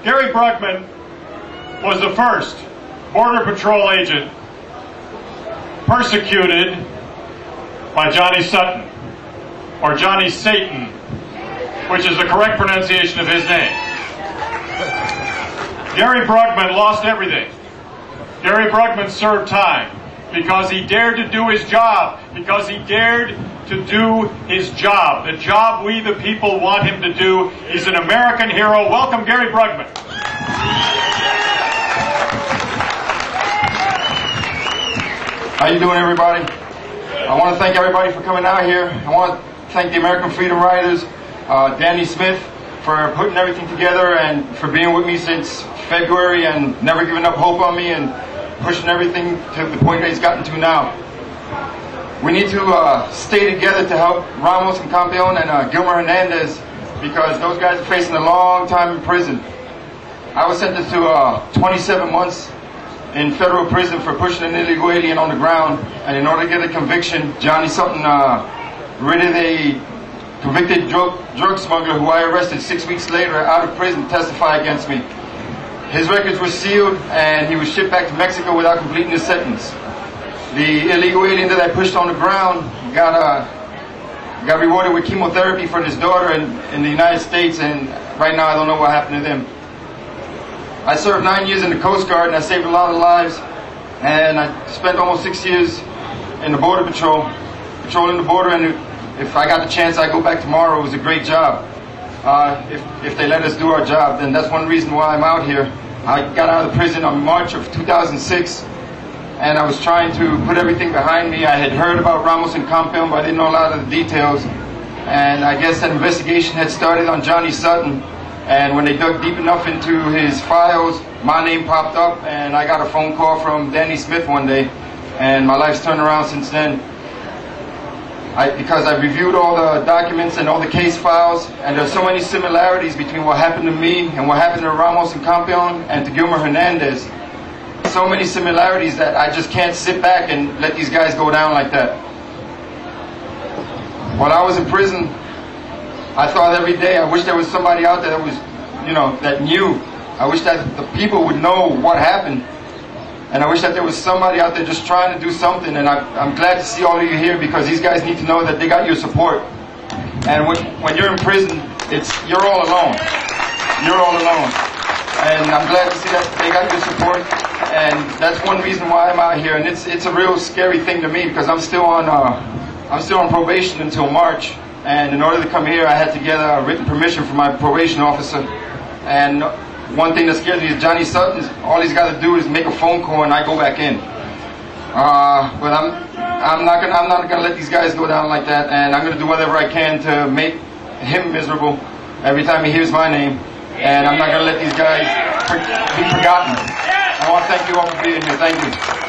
Gary Brugman was the first Border Patrol agent persecuted by Johnny Sutton, or Johnny Satan, which is the correct pronunciation of his name. Gary Brugman lost everything. Gary Brugman served time because he dared to do his job, because he dared to do his job, the job we the people want him to do. He's an American hero. Welcome, Gary Brugman. How you doing, everybody? I want to thank everybody for coming out here. I want to thank the American Freedom Riders, Danny Smith, for putting everything together and for being with me since February and never giving up hope on me and pushing everything to the point that he's gotten to now. We need to stay together to help Ramos and Campeon and Gilmer Hernandez, because those guys are facing a long time in prison. I was sentenced to 27 months in federal prison for pushing an illegal alien on the ground, and in order to get a conviction, Johnny Sutton raided a convicted drug smuggler who I arrested 6 weeks later out of prison to testify against me. His records were sealed and he was shipped back to Mexico without completing his sentence. The illegal alien that I pushed on the ground got rewarded with chemotherapy for his daughter in the United States, and right now I don't know what happened to them. I served 9 years in the Coast Guard and I saved a lot of lives, and I spent almost 6 years in the Border Patrol, patrolling the border, and if I got the chance I'd go back tomorrow. It was a great job. If they let us do our job, then that's one reason why I'm out here. I got out of the prison in March of 2006, and I was trying to put everything behind me. I had heard about Ramos and Campeon, but I didn't know a lot of the details, and I guess that investigation had started on Johnny Sutton. And when they dug deep enough into his files, my name popped up, and I got a phone call from Danny Smith one day, and my life's turned around since then. Because I reviewed all the documents and all the case files, and there's so many similarities between what happened to me and what happened to Ramos and Campeon and to Gilmer Hernandez. So many similarities that I just can't sit back and let these guys go down like that. While I was in prison, I thought every day, I wish there was somebody out there that was, that knew. I wish that the people would know what happened. And I wish that there was somebody out there just trying to do something. And I'm glad to see all of you here, because these guys need to know that they got your support. And when you're in prison, you're all alone. You're all alone. And I'm glad to see that they got your support. And that's one reason why I'm out here. And it's a real scary thing to me, because I'm still on probation until March. And in order to come here, I had to get a written permission from my probation officer. And one thing that scares me is Johnny Sutton. All he's got to do is make a phone call and I go back in. But I'm not gonna let these guys go down like that, and I'm gonna do whatever I can to make him miserable every time he hears my name. And I'm not gonna let these guys be forgotten. I want to thank you all for being here. Thank you.